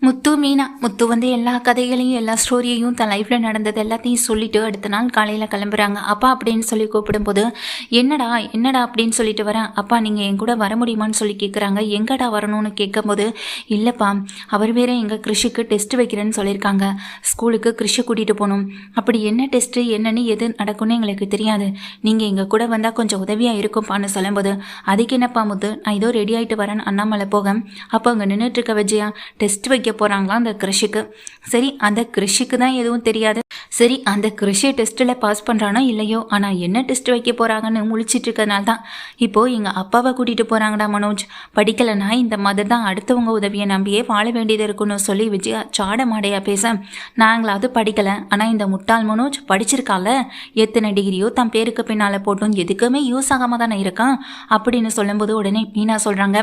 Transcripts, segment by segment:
முத்து மீனா முத்து வந்து எல்லா கதைகளையும் எல்லா ஸ்டோரியையும் தன் லைஃப்பில் நடந்தது எல்லாத்தையும் சொல்லிட்டு அடுத்த நாள் காலையில் கிளம்புறாங்க. அப்பா அப்படின்னு சொல்லி கூப்பிடும்போது என்னடா என்னடா அப்படின்னு சொல்லிட்டு வரேன். அப்பா நீங்கள் என் கூட வர முடியுமான்னு சொல்லி கேட்குறாங்க. எங்கடா வரணும்னு கேட்கும்போது இல்லைப்பா அவர் வேற எங்கள் கிருஷிக்கு டெஸ்ட் வைக்கிறேன்னு சொல்லியிருக்காங்க. ஸ்கூலுக்கு கிருஷி கூட்டிகிட்டு போகணும். அப்படி என்ன டெஸ்ட்டு என்னன்னு எது நடக்கும்னு எங்களுக்கு தெரியாது. நீங்கள் எங்கள் கூட வந்தால் கொஞ்சம் உதவியாக இருக்கும்ப்பான்னு சொல்லும்போது அதுக்கு என்னப்பா முத்து நான் ஏதோ ரெடி ஆகிட்டு வரேன்னு அண்ணாமலை போக அப்போ அங்கே நின்றுட்டு இருக்க விஜயா டெஸ்ட் வைக்க போகிறாங்களாம் அந்த கிருஷிக்கு. சரி அந்த கிருஷிக்கு தான் எதுவும் தெரியாது. சரி அந்த கிருஷி டெஸ்ட்டில் பாஸ் பண்ணுறானோ இல்லையோ, ஆனால் என்ன டெஸ்ட் வைக்க போகிறாங்கன்னு முழிச்சிட்டு இருக்கிறதுனால தான் இப்போது எங்கள் அப்பாவை கூட்டிகிட்டு போகிறாங்கடா மனோஜ். படிக்கலைன்னா இந்த மாதிரி தான் அடுத்தவங்க உதவியை நம்பியே வாழ வேண்டியது இருக்குன்னு சொல்லி விஜயா சாட மாடையா பேச நாங்களாவது படிக்கலை, ஆனால் இந்த முட்டாள் மனோஜ் படிச்சிருக்கால, எத்தனை டிகிரியோ தன் பேருக்கு பின்னால் போட்டும் எதுக்குமே யூஸ் ஆகாமல் தானே இருக்கான் அப்படின்னு சொல்லும்போது உடனே மீனா சொல்கிறாங்க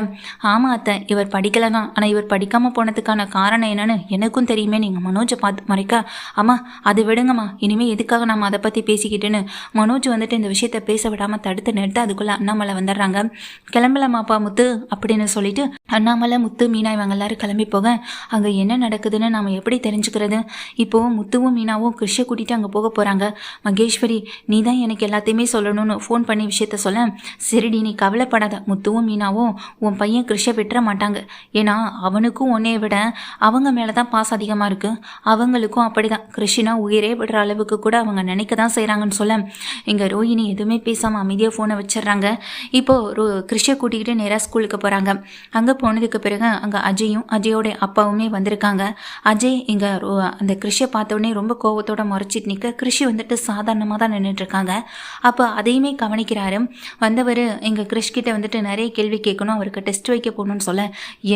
ஆமாம் அத்தை இவர் படிக்கலை தான், ஆனால் இவர் படிக்காமல் போனதுக்கான காரணம் என்னன்னு எனக்கும் தெரியுமே. நீங்கள் மனோஜை பார்த்து மறைக்க ஆமாம் அது விடுங்கம்மா, இனிமேல் எதுக்காக நம்ம அதை பற்றி பேசிக்கிட்டுன்னு மனோஜ் வந்துட்டு இந்த விஷயத்த பேச விடாமல் தடுத்து நிறுத்த அதுக்குள்ளே அண்ணாமலை வந்துடுறாங்க. கிளம்பலாமாப்பா முத்து அப்படின்னு சொல்லிட்டு அண்ணாமலை முத்து மீனா இவங்க எல்லாரும் கிளம்பி போக அங்கே என்ன நடக்குதுன்னு நாம் எப்படி தெரிஞ்சுக்கிறது? இப்போது முத்துவும் மீனாவும் கிருஷியை கூட்டிகிட்டு அங்கே போக போகிறாங்க. மகேஸ்வரி நீ தான் எனக்கு எல்லாத்தையுமே சொல்லணும்னு ஃபோன் பண்ணி விஷயத்த சொல்ல சரிடி நீ கவலைப்படாத, முத்துவும் மீனாவும் உன் பையன் கிருஷியை விட்டுற மாட்டாங்க. ஏன்னா அவனுக்கும் உன்னைய விட அவங்க மேலே தான் பாசம் அதிகமாக இருக்குது, அவங்களுக்கும் அப்படி தான் கிருஷினா உயிரே விடுற அளவுக்கு கூட அவங்க நினைக்க தான் செய்கிறாங்கன்னு சொல்ல இங்கே ரோஹிணி எதுவுமே பேசாமல் அமைதியாக ஃபோனை வச்சிடுறாங்க. இப்போது கிருஷியை கூட்டிக்கிட்டு நேராக ஸ்கூலுக்கு போகிறாங்க. அங்கே போனதுக்கு பிறகு அங்கே அஜயும் அஜயோடைய அப்பாவுமே வந்திருக்காங்க. அஜய் இங்கே அந்த கிருஷியை பார்த்தோடனே ரொம்ப கோவத்தோட முறைச்சிட்டு நிற்க கிருஷி வந்துட்டு சாதாரணமாக தான் நின்றுட்டுருக்காங்க. அப்போ அதையுமே கவனிக்கிறாரு. வந்தவர் எங்கள் கிருஷ்கிட்ட வந்துட்டு நிறைய கேள்வி கேட்கணும், அவருக்கு டெஸ்ட் வைக்க போகணும்னு சொல்ல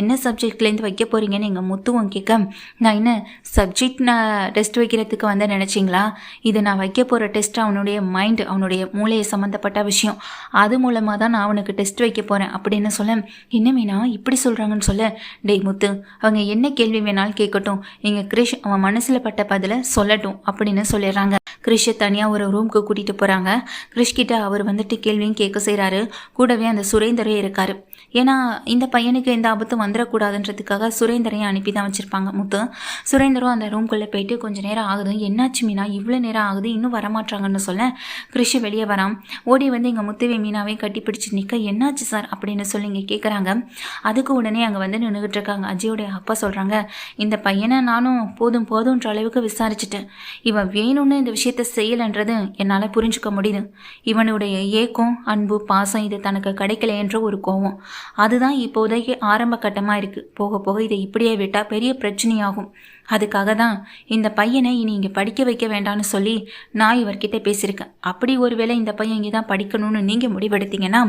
என்ன சப்ஜெக்ட்லேருந்து வைக்க போகிறீங்கன்னு எங்கள் முத்துவும் கேட்க நான் என்ன சப்ஜெக்ட் நான் டெஸ்ட் வைக்கிறதுக்கு வந்து நினச்சிங்களா, இது நான் வைக்க போகிற டெஸ்ட் அவனுடைய மைண்ட் அவனுடைய மூளையை சம்மந்தப்பட்ட விஷயம், அது மூலமாக தான் நான் அவனுக்கு டெஸ்ட் வைக்க போகிறேன் அப்படின்னு சொல்ல என்ன மீனா இப்படி சொல்கிறாங்கன்னு சொல்ல டேய் முத்து அவங்க என்ன கேள்வி வேணாலும் கேட்கட்டும், எங்கள் கிரிஷ் அவன் மனசில் பட்ட பதிலை சொல்லட்டும் அப்படின்னு சொல்லிடுறாங்க. கிரிஷை தனியாக ஒரு ரூமுக்கு கூட்டிகிட்டு போகிறாங்க. கிரிஷ்கிட்ட அவர் வந்துட்டு கேள்வியும் கேட்க செய்கிறாரு. கூடவே அந்த சுரேந்தரே இருக்கார். ஏன்னா இந்த பையனுக்கு எந்த ஆபத்தும் வந்துடக்கூடாதுன்றதுக்காக சுரேந்தரையும் அனுப்பி தான் வச்சுருப்பாங்க முத்து. சுரேந்தரும் அந்த ரூம்குள்ளே போயிட்டு கொஞ்சம் நேரம் ஆகுது, என்னாச்சு மீனா இவ்வளோ நேரம் ஆகுது இன்னும் வரமாட்டாங்கன்னு சொல்ல கிருஷி வெளியே வரான். ஓடி வந்து எங்கள் முத்துவை மீனாவே கட்டி பிடிச்சி நிற்க என்னாச்சு சார் அப்படின்னு சொல்லி இங்கே கேட்குறாங்க. அதுக்கு உடனே அங்கே வந்து நின்றுக்கிட்டு இருக்காங்க. அஜயோடைய அப்பா சொல்கிறாங்க இந்த பையனை நானும் போதும் போதுன்ற அளவுக்கு விசாரிச்சுட்டேன், இவன் வேணும்னு இந்த விஷயத்த செய்யலைன்றது என்னால் புரிஞ்சுக்க முடியுது. இவனுடைய ஏக்கம் அன்பு பாசம் இது தனக்கு கிடைக்கலைன்ற ஒரு கோவம், அதுதான் இப்போதைக்கு ஆரம்ப கட்டமாக இருக்குது. போக போக இதை இப்படியே விட்டால் பெரிய பிரச்சனையாகும். அதுக்காக தான் இந்த பையனை இனி இங்கே படிக்க வைக்க வேண்டாம்னு சொல்லி நான் இவர்கிட்ட பேசியிருக்கேன். அப்படி ஒருவேளை இந்த பையன் இங்கே தான் படிக்கணும்னு நீங்கள் முடிவெடுத்தீங்கன்னா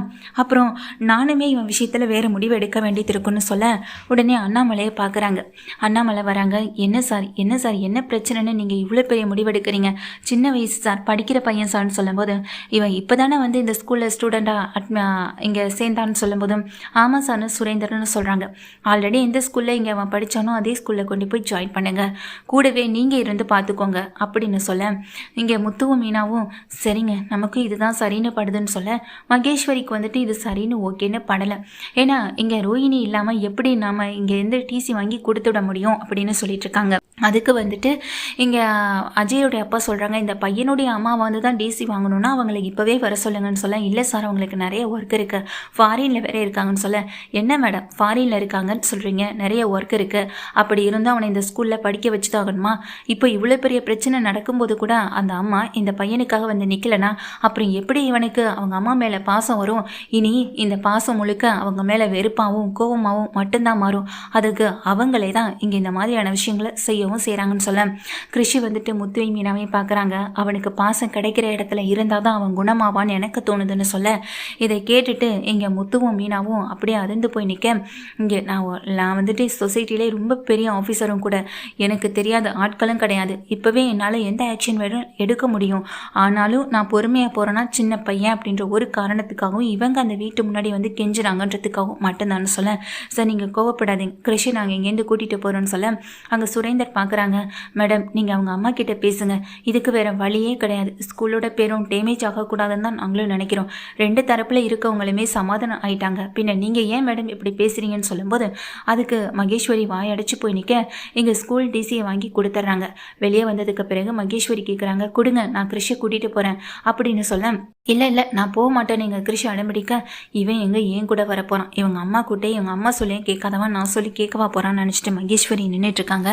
அப்புறம் நானுமே இவன் விஷயத்தில் வேறு முடிவு எடுக்க வேண்டியது இருக்குன்னு சொல்ல உடனே அண்ணாமலையை பார்க்குறாங்க. அண்ணாமலை வராங்க. என்ன சார் என்ன பிரச்சனைன்னு நீங்கள் இவ்வளோ பெரிய முடிவெடுக்கிறீங்க? சின்ன வயசு சார், படிக்கிற பையன் சார்னு சொல்லும்போது இவன் இப்போ தானே வந்து இந்த ஸ்கூலில் ஸ்டூடெண்ட்டாக இங்கே சேர்ந்தான்னு சொல்லும்போதும் ஆமாம் சார்னு சுரேந்தர்னு சொல்கிறாங்க. ஆல்ரெடி எந்த ஸ்கூலில் இங்கே அவன் படித்தானோ அதே ஸ்கூலில் கொண்டு போய் ஜாயின் பண்ண கூடவே நீங்கள் இருந்து பார்த்துக்கோங்க அப்படின்னு சொல்ல இங்கே முத்துவும் மீனாவும் சரிங்க நமக்கு இதுதான் சரின்னு படுதுன்னு சொல்ல மகேஸ்வரிக்கு வந்துட்டு இது சரின்னு ஓகேன்னு படலை. ஏன்னா இங்கே ரோஹிணி இல்லாமல் எப்படி நாம் இங்கே எந்த டிசி வாங்கி கொடுத்துட முடியும் அப்படின்னு சொல்லிட்டு இருக்காங்க. அதுக்கு வந்துட்டு இங்கே அஜயோடைய அப்பா சொல்கிறாங்க இந்த பையனுடைய அம்மா வந்து தான் டிசி வாங்கணுன்னா அவங்களை இப்போவே வர சொல்லுங்கன்னு சொல்ல இல்லை சார் அவங்களுக்கு நிறைய ஒர்க் இருக்குது, ஃபாரினில் வேற இருக்காங்கன்னு சொல்ல என்ன மேடம் ஃபாரினில் இருக்காங்கன்னு சொல்கிறீங்க, நிறைய ஒர்க் இருக்குது, அப்படி இருந்தால் அவனை இந்த ஸ்கூலில் படிக்க வச்சு தாகணுமா? இப்போ இவ்வளோ பெரிய பிரச்சனை நடக்கும்போது கூட அந்த அம்மா இந்த பையனுக்காக வந்து நிற்கலைன்னா அப்புறம் எப்படி இவனுக்கு அவங்க அம்மா மேலே பாசம் வரும்? இனி இந்த பாசம் முழுக்க அவங்க மேலே வெறுப்பாகவும் கோபமாகவும் மட்டும்தான் மாறும். அதுக்கு அவங்களே தான் இங்கே இந்த மாதிரியான விஷயங்களை செய்யவும் செய்கிறாங்கன்னு சொல்ல கிருஷி வந்துட்டு முத்துவை மீனாவே பார்க்குறாங்க. அவனுக்கு பாசம் கிடைக்கிற இடத்துல இருந்தால் தான் அவன் குணமாவான்னு எனக்கு தோணுதுன்னு சொல்ல இதை கேட்டுட்டு இங்கே முத்துவும் மீனாவும் அப்படியே அதிர்ந்து போய் நிற்க இங்கே நான் வந்துட்டு சொசைட்டிலே ரொம்ப பெரிய ஆஃபீஸரும் கூட, எனக்கு தெரியாத ஆட்களும் கிடையாது, இப்போவே என்னால் எந்த ஆக்ஷன் வேணும் எடுக்க முடியும், ஆனாலும் நான் பொறுமையாக போகிறேன்னா சின்ன பையன் அப்படின்ற ஒரு காரணத்துக்காகவும் இவங்க அந்த வீட்டு முன்னாடி வந்து கெஞ்சுறாங்கன்றதுக்காகவும் மட்டும்தான்னு சொல்ல சார் நீங்கள் கோவப்படாதீங்க கிருஷி நாங்கள் இங்கேருந்து கூட்டிகிட்டு போகிறோன்னு சொல்ல அங்கே சுரேந்தர் பார்க்குறாங்க. மேடம் நீங்கள் அவங்க அம்மா கிட்ட பேசுங்க, இதுக்கு வேறு வழியே கிடையாது. ஸ்கூலோட பேரும் டேமேஜ் ஆகக்கூடாதுன்னு தான் நாங்களும் நினைக்கிறோம். 2 தரப்பில் இருக்கவங்களுமே சமாதானம் ஆயிட்டாங்க. பின்ன நீங்கள் ஏன் மேடம் இப்படி பேசுகிறீங்கன்னு சொல்லும்போது அதுக்கு மகேஸ்வரி வாயடைச்சு போய் நிற்க எங்கள் ஸ்கூல் டிசியை வாங்கி கொடுத்துட்றாங்க. வெளியே வந்ததுக்கு பிறகு மகேஸ்வரி கேட்குறாங்க, கொடுங்க நான் கிறிஷை கூட்டிகிட்டு போகிறேன் அப்படின்னு சொல்ல, இல்லை நான் போக மாட்டேன் நீங்கள் கிறிஷை அடம்பிடிக்க, இவன் எங்கே ஏன் கூட வரப்போகிறான், இவங்க அம்மா கூட்டே இவங்க அம்மா சொல்லியும் கேட்காதவன் நான் சொல்லி கேட்கவா போகிறான்னு நினச்சிட்டு மகேஸ்வரி நின்றுட்டுருக்காங்க.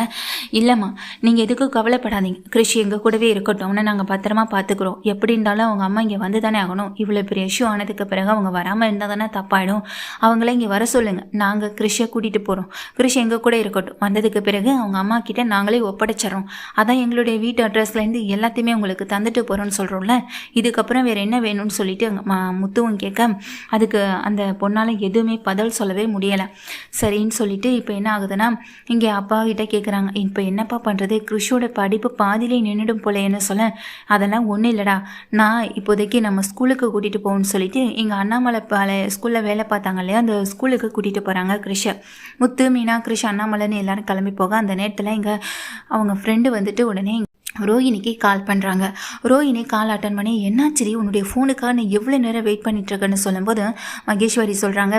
இல்லைம்மா நீங்கள் எதுக்கும் கவலைப்படாதீங்க, கிறிஷ் எங்கள் கூடவே இருக்கட்டும்னு நாங்கள் பத்திரமா பார்த்துக்குறோம். எப்படி இருந்தாலும் அவங்க அம்மா இங்கே வந்து தானே ஆகணும். இவ்வளோ பெரிய இஷ்யூ ஆனதுக்கு பிறகு அவங்க வராமல் இருந்தால் தானே தப்பாயிடும். அவங்கள இங்கே வர சொல்லுங்கள், நாங்கள் கிறிஷை கூட்டிகிட்டு போகிறோம். கிறிஷ் எங்கள் கூட இருக்கட்டும். வந்ததுக்கு பிறகு அவங்க அம்மா கிட்டே நாங்களே ஒப்படைச்சிட்றோம். அதான் எங்களுடைய வீட்டு அட்ரஸ்லேருந்து எல்லாத்தையுமே உங்களுக்கு தந்துட்டு போகிறோன்னு சொல்கிறோம்ல, இதுக்கப்புறம் வேறு என்ன வேணும்னு சொல்லிட்டு முத்துவும் கேட்க அதுக்கு அந்த பொண்ணால் எதுவுமே பதில் சொல்லவே முடியலை. சரின்னு சொல்லிட்டு இப்போ என்ன ஆகுதுன்னா இங்கே அப்பா கிட்டே கேட்குறாங்க, இப்போ என்னப்பா பண்ணுறது, கிறிஷோட படிப்பு பாதியிலே நின்றுடும் போல என்ன சொல்ல, அதெல்லாம் ஒன்றும் இல்லைடா, நான் இப்போதைக்கு நம்ம ஸ்கூலுக்கு கூட்டிகிட்டு போகணும்னு சொல்லிட்டு எங்கள் அண்ணாமலை ஸ்கூலில் வேலை பார்த்தாங்க இல்லையா, அந்த ஸ்கூலுக்கு கூட்டிகிட்டு போகிறாங்க கிறிஷை. முத்து மீனா கிறிஷ் அண்ணாமலைன்னு எல்லாரும் கிளம்பி போக அந்த நேரத்தில் இங்கே அவங்க ஃப்ரெண்டு வந்துட்டு உடனே ரோஹிணிக்கு கால் பண்ணுறாங்க. ரோஹிணி கால் அட்டன் பண்ணி, என்னாச்சரி உன்னுடைய ஃபோனுக்காக நீ எவ்வளோ நேரம் வெயிட் பண்ணிட்டுருக்கேன்னு சொல்லும்போது மகேஸ்வரி சொல்கிறாங்க,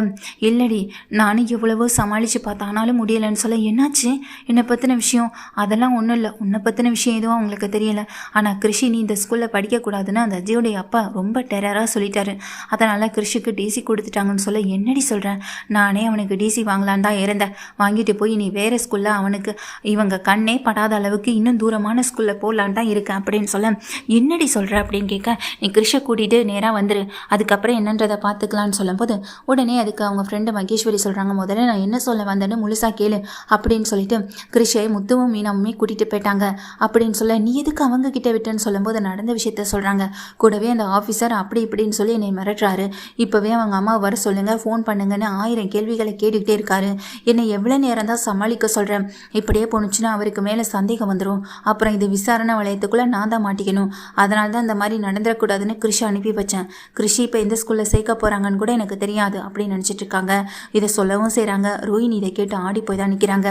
இல்லடி நானும் எவ்வளவோ சமாளித்து பார்த்தேன் ஆனாலும் முடியலைன்னு சொல்ல, என்னாச்சு என்னை பற்றின விஷயம், அதெல்லாம் ஒன்றும் இல்லை, உன்னை பற்றின விஷயம் எதுவும் அவங்களுக்கு தெரியலை, ஆனால் கிறிஷி நீ இந்த ஸ்கூலில் படிக்கக்கூடாதுன்னு அந்த அஜயோடைய அப்பா ரொம்ப டெரராக சொல்லிட்டாரு, அதனால் கிறிஷுக்கு டிசி கொடுத்துட்டாங்கன்னு சொல்ல, என்னடி சொல்கிறேன், நானே அவனுக்கு டிசி வாங்கலான்னு தான் இருந்தேன், வாங்கிட்டு போய் நீ வேறு ஸ்கூலில் அவனுக்கு இவங்க கண்ணே படாத அளவுக்கு இன்னும் தூரமான ஸ்கூலில் போகலான் தான் இருக்கேன் அப்படின்னு சொல்ல, என்னடி சொல்கிற அப்படின்னு கேட்க, நீ கிறிஷை கூட்டிகிட்டு நேராக வந்துரு, அதுக்கப்புறம் என்னன்றதை பார்த்துக்கலான்னு சொல்லும்போது உடனே அதுக்கு அவங்க ஃப்ரெண்டு மகேஸ்வரி சொல்கிறாங்க, முதல்ல நான் என்ன சொல்ல வந்தேன்னு முழுசாக கேளு அப்படின்னு சொல்லிட்டு கிறிஷை முத்துவும் மீனாவுமே கூட்டிகிட்டு போயிட்டாங்க அப்படின்னு சொல்ல, நீ எதுக்கு அவங்க கிட்ட விட்டுன்னு சொல்லும்போது நடந்த விஷயத்த சொல்கிறாங்க. கூடவே அந்த ஆஃபீஸர் அப்படி இப்படின்னு சொல்லி என்னை மிரட்டுறாரு, இப்போவே அவங்க அம்மா வர சொல்லுங்கள், ஃபோன் பண்ணுங்கன்னு 1000 கேள்விகளை கேட்டுக்கிட்டே இருக்காரு, என்னை எவ்வளோ நேரம் தான் சமாளிக்க சொல்கிறேன், இப்படியே போணுச்சுன்னா அவருக்கு மேலே சந்தேகம் வந்துடும், அப்புறம் இது விசாரணை வளையத்துக்குள்ளே நான் தான் மாட்டிக்கணும், அதனால தான் இந்த மாதிரி நடந்துடக்கூடாதுன்னு கிறிஷை அனுப்பி வச்சேன், கிறிஷி இப்போ எந்த ஸ்கூலில் சேர்க்க போகிறாங்கன்னு கூட எனக்கு தெரியாது அப்படின்னு நினச்சிட்டு இருக்காங்க. இதை சொல்லவும் செய்கிறாங்க. ரோஹிணி இதை கேட்டு ஆடி போய் தான் நிற்கிறாங்க.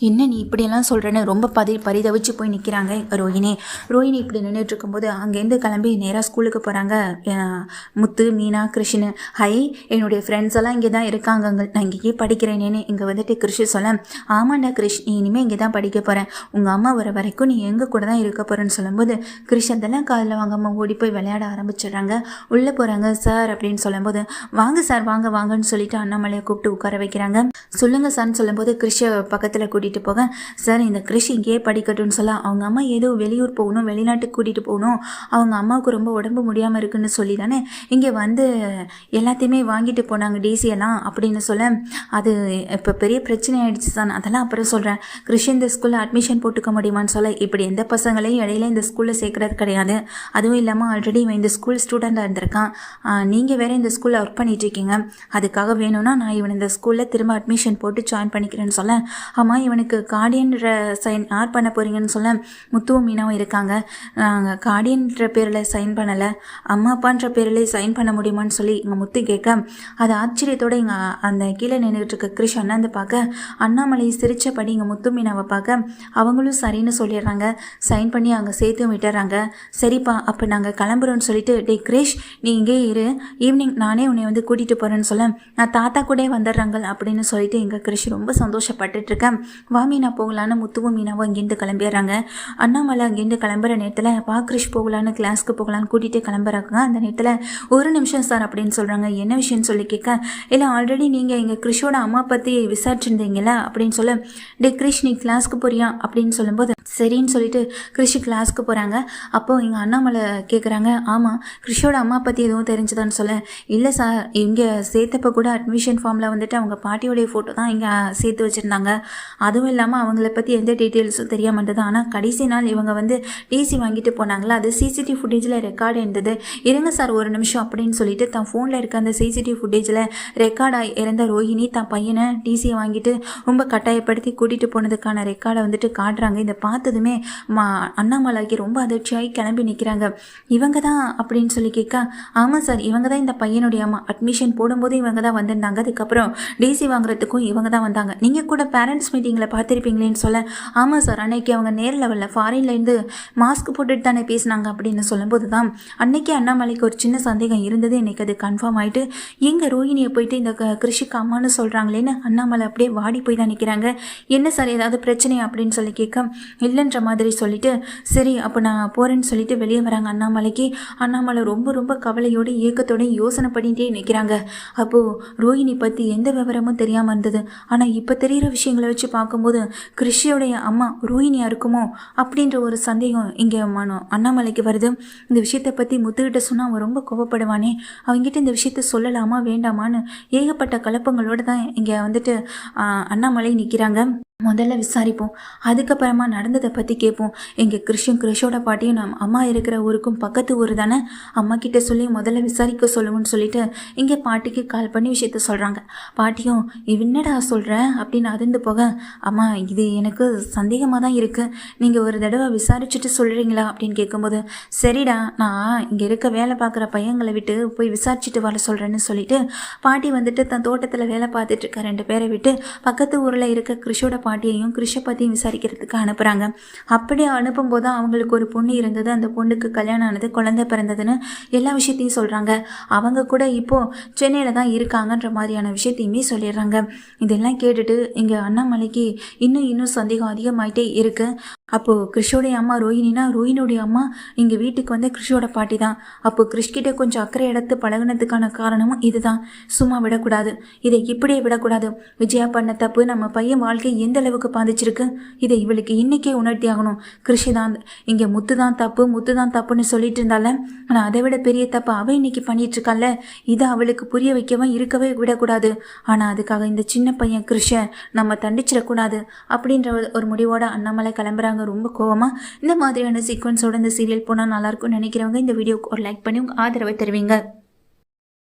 என்ன நீ இப்படியெல்லாம் சொல்கிறேன்னு ரொம்ப பரிதவிச்சு போய் நிற்கிறாங்க ரோஹிணி. ரோஹிணி இப்படி நின்றுட்டு இருக்கும்போது அங்கேருந்து கிளம்பி நேராக ஸ்கூலுக்கு போகிறாங்க முத்து மீனா கிருஷ்ணு. ஹை என்னுடைய ஃப்ரெண்ட்ஸ் எல்லாம் இங்கே தான் இருக்காங்க, நான் இங்கேயே படிக்கிறேனேன்னு இங்கே வந்துட்டு கிறிஷ் சொல்ல, ஆமாண்டா கிறிஷ் நீ இனிமேல் இங்கே தான் படிக்க போகிறேன், உங்கள் அம்மா வர வரைக்கும் நீ எங்கள் கூட தான் இருக்க போகிறேன்னு சொல்லும்போது கிறிஷ் அதெல்லாம் காதில் வாங்காமல் ஓடி போய் விளையாட ஆரம்பிச்சிடுறாங்க. உள்ளே போகிறாங்க. சார் அப்படின்னு சொல்லும்போது வாங்க சார் வாங்கன்னு சொல்லிட்டு அண்ணாமலையை கூப்பிட்டு உட்கார வைக்கிறாங்க. சொல்லுங்கள் சார்ன்னு சொல்லும்போது கிறிஷை பக்கத்தில் கூட்டிகிட்டு போக, சார் இந்த கிறிஷ் இங்கேயே படிக்கட்டும்னு சொல்ல, அவங்க அம்மா ஏதோ வெளியூர் போகணும், வெளிநாட்டுக்கு கூட்டிகிட்டு போகணும், அவங்க அம்மாவுக்கு ரொம்ப உடம்பு முடியாமல் இருக்குன்னு சொல்லி தானே இங்கே வந்து எல்லாத்தையுமே வாங்கிட்டு போனாங்க டிசியெல்லாம் அப்படின்னு சொல்ல, அது இப்போ பெரிய பிரச்சனை ஆகிடுச்சு சார், அதெல்லாம் அப்புறம் சொல்கிறேன், கிறிஷ் இந்த ஸ்கூலில் அட்மிஷன் போட்டுக்க முடியுமான்னு சொல்ல, இப்படி எந்த பசங்களையும் இடையில இந்த ஸ்கூலில் சேர்க்கறது கிடையாது, அதுவும் இல்லாமல் ஆல்ரெடி இவன் இந்த ஸ்கூல் ஸ்டூடெண்டாக இருந்திருக்கான், நீங்கள் வேறு இந்த ஸ்கூலில் ஒர்க் பண்ணிகிட்ருக்கீங்க, அதுக்காக வேணும்னா நான் இவன் இந்த ஸ்கூலில் திரும்ப அட்மிஷன் போட்டு ஜாயின் பண்ணிக்கிறேன்னு சொல்ல, ஆமாம் இவனுக்கு கார்டியன்ற சைன் யார் பண்ண போகிறீங்கன்னு சொல்ல, முத்துவும் மீனாவும் இருக்காங்க, நாங்கள் கார்டியன்ற பேரில் சைன் பண்ணலை, அம்மா அப்பான்ற பேரில் சைன் பண்ண முடியுமான்னு சொல்லி எங்கள் முத்து கேட்க, அது ஆச்சரியத்தோடு இங்கே அந்த கீழே நின்றுட்டு இருக்க கிறிஷ் அண்ணாந்து பார்க்க, அண்ணாமலை சிரிச்சபடி இங்கே முத்து மீனாவை பார்க்க அவங்களும் சரின்னு சொல்லிடுறாங்க, சைன் பண்ணி அங்கே சேர்த்து விட்டுறாங்க. சரிப்பா அப்போ நாங்கள் கிளம்புறோன்னு சொல்லிட்டு, டே கிரேஷ் நீ இங்கே இரு, ஈவினிங் நானே உன்னை வந்து கூட்டிகிட்டு போகிறேன்னு சொல்ல, நான் தாத்தா கூட வந்துடுறாங்க அப்படின்னு சொல்லிட்டு எங்கள் கிரேஷ் ரொம்ப சந்தோஷப்பட்டுட்டு இருக்கேன். வா மீனா போகலான்னு முத்துவும் மீனாவும் இங்கேருந்து கிளம்பிடுறாங்க. அண்ணாமலை அங்கேருந்து கிளம்புற நேரத்தில் பா கிரிஷ் போகலான்னு கிளாஸ்க்கு போகலான்னு கூட்டிகிட்டு கிளம்புறாங்க. அந்த நேரத்தில் ஒரு நிமிஷம் சார் அப்படின்னு சொல்கிறாங்க. என்ன விஷயம்னு சொல்லி கேட்க, இல்லை ஆல்ரெடி நீங்கள் எங்கள் கிரிஷோட அம்மா பற்றி விசாரிச்சுருந்தீங்களா அப்படின்னு சொல்ல, டே கிரிஷ் நீ கிளாஸ்க்கு போறியா அப்படின்னு சொல்லும்போது சரின்னு சொல்லிட்டு கிரிஷ் கிளாஸ்க்கு போகிறாங்க. அப்போது எங்கள் அண்ணாமலை கேட்குறாங்க, ஆமாம் கிரிஷோட அம்மா பற்றி எதுவும் தெரிஞ்சுதான்னு சொல்ல, இல்லை சார் இங்கே சேர்த்தப்போ கூட அட்மிஷன் ஃபார்மில் வந்துட்டு அவங்க பாட்டியோடைய ஃபோட்டோ தான் இங்கே சேர்த்து வச்சுருந்தாங்க, அதுவும் இல்லாமல் அவங்கள பற்றி எந்த டீட்டெயில்ஸும் தெரிய மாட்டேது, ஆனால் கடைசி நாள் இவங்க வந்து டிசி வாங்கிட்டு போனாங்களா, அது சிசிடிவி ஃபுட்டேஜில் ரெக்கார்டு இருந்தது, இருங்க சார் ஒரு நிமிஷம் அப்படின்னு சொல்லிட்டு தன் ஃபோனில் இருக்க அந்த சிசிடிவி ஃபுட்டேஜில் ரெக்கார்டாக இறந்த ரோஹிணி தன் பையனை டிசியை வாங்கிட்டு ரொம்ப கட்டாயப்படுத்தி கூட்டிகிட்டு போனதுக்கான ரெக்கார்டை வந்துட்டு காட்டுறாங்க. இதை பார்த்ததுமே அண்ணாமலைக்கு ரொம்ப அதிர்ச்சியாகி கிளம்பி நிற்கிறாங்க. இவங்க தான் அப்படின்னு சொல்லி கேட்க, ஆமாம் சார், இவங்க தான் இந்த பையனுடைய அம்மா. அட்மிஷன் போடும்போது இவங்க தான் வந்திருந்தாங்க. அதுக்கப்புறம் டிசி வாங்குறதுக்கும் இவங்க தான் வந்தாங்க. நீங்கள் கூட பேரண்ட்ஸ் மீட்டிங்கில் பார்த்துருப்பீங்களேன்னு சொல்ல, ஆமாம் சார், அன்னைக்கு அவங்க நேர் லெவலில் ஃபாரின்லேருந்து மாஸ்க் போட்டுட்டு தானே பேசினாங்க அப்படின்னு சொல்லும்போது தான் அன்னைக்கு அண்ணாமலைக்கு ஒரு சின்ன சந்தேகம் இருந்தது. இன்னைக்கு அது கன்ஃபார்ம் ஆகிட்டு எங்கள் ரோஹிணியை போயிட்டு இந்த கிருஷிக்கு அம்மானு சொல்கிறாங்களேன்னு அண்ணாமலை அப்படியே வாடி போய் தான் நிற்கிறாங்க. என்ன சார், ஏதாவது பிரச்சனையா அப்படின்னு சொல்லி கேட்க, இல்லைன்ற மாதிரி சொல்லிட்டு சரி அப்போ நான் போகிறேன்னு சொல்லிட்டு வெளியே வராங்க அண்ணாமலைக்கு. அண்ணாமலை ரொம்ப ரொம்ப கவலையோடு ஏக்கத்தோடு யோசனை பண்ணிகிட்டே நிற்கிறாங்க. அப்போது ரோஹிணி பற்றி எந்த விவரமும் தெரியாமல் இருந்தது. ஆனால் இப்போ தெரிகிற விஷயங்களை வச்சு பார்க்கும்போது கிருஷியோடைய அம்மா ரோஹிணியாக இருக்குமோ அப்படின்ற ஒரு சந்தேகம் இங்கே அண்ணாமலைக்கு வருது. இந்த விஷயத்தை பற்றி முத்துக்கிட்ட சொன்னால் அவன் ரொம்ப கோவப்படுவானே, அவங்ககிட்ட இந்த விஷயத்த சொல்லலாமா வேண்டாமான்னு ஏகப்பட்ட குழப்பங்களோடு தான் இங்கே வந்துட்டு அண்ணாமலை நிற்கிறாங்க. முதல்ல விசாரிப்போம், அதுக்கப்புறமா நடந்ததை பற்றி கேட்போம். எங்கள் கிருஷோட பாட்டியும் நம்ம அம்மா இருக்கிற ஊருக்கும் பக்கத்து ஊர் தானே, அம்மா கிட்ட சொல்லி முதல்ல விசாரிக்க சொல்லுவோன்னு சொல்லிட்டு இங்கே பாட்டிக்கு கால் பண்ணி விஷயத்த சொல்கிறாங்க. பாட்டியும் என்னடா சொல்கிற அப்படின்னு அதிர்ந்து போக, அம்மா இது எனக்கு சந்தேகமாக தான் இருக்குது, நீங்கள் ஒரு தடவை விசாரிச்சுட்டு சொல்கிறீங்களா அப்படின்னு கேட்கும்போது, சரிடா நான் இங்கே இருக்க வேலை பார்க்குற பையங்களை விட்டு போய் விசாரிச்சுட்டு வர சொல்கிறேன்னு சொல்லிட்டு பாட்டி வந்துட்டு தன் தோட்டத்தில் வேலை பார்த்துட்டு இருக்க 2 பேரை விட்டு பக்கத்து ஊரில் இருக்க கிருஷோட பாட்டியையும் கிருஷை பற்றியும் விசாரிக்கிறதுக்கு அனுப்புகிறாங்க. அப்படி அனுப்பும்போது அவங்களுக்கு ஒரு பொண்ணு இருந்தது, அந்த பொண்ணுக்கு கல்யாணம் ஆனது, குழந்தை பிறந்ததுன்னு எல்லா விஷயத்தையும் சொல்கிறாங்க. அவங்க கூட இப்போது சென்னையில் தான் இருக்காங்கன்ற மாதிரியான விஷயத்தையுமே சொல்லிடுறாங்க. இதெல்லாம் கேட்டுட்டு இங்கே அண்ணாமலைக்கு இன்னும் சந்தேகம் அதிகமாயிட்டே இருக்குது. அப்போது கிருஷோடைய அம்மா ரோஹிணினா ரோஹிணியோடைய அம்மா இங்கே வீட்டுக்கு வந்து கிருஷோட பாட்டி தான். அப்போது கிருஷ்கிட்ட கொஞ்சம் அக்கறை எடுத்து பழகினதுக்கான காரணமும் இதுதான். சும்மா விடக்கூடாது, இதை இப்படியே விடக்கூடாது. விஜயா பண்ண தப்பு நம்ம பையன் வாழ்க்கை எந்த அளவுக்கு பாதிச்சிருக்கு, இதை இவளுக்கு இன்றைக்கே உணர்த்தி ஆகணும். கிருஷி தான் இங்கே முத்து தான் தப்புன்னு சொல்லிட்டு இருந்தால, ஆனால் அதை விட பெரிய தப்பு அவள் இன்னைக்கு பண்ணிகிட்ருக்கால, இதை அவளுக்கு புரிய வைக்கவும் இருக்கவே விடக்கூடாது. ஆனால் அதுக்காக இந்த சின்ன பையன் கிருஷை நம்ம தண்டிச்சிடக்கூடாது அப்படின்ற ஒரு முடிவோட அண்ணாமலை கிளம்புறாங்க ரொம்ப கோவமாக. இந்த மாதிரியான சீக்வன்ஸோட இந்த சீரியல் போனால் நல்லாயிருக்கும்னு நினைக்கிறவங்க இந்த வீடியோக்கு ஒரு லைக் பண்ணி உங்கள் ஆதரவை தருவீங்க.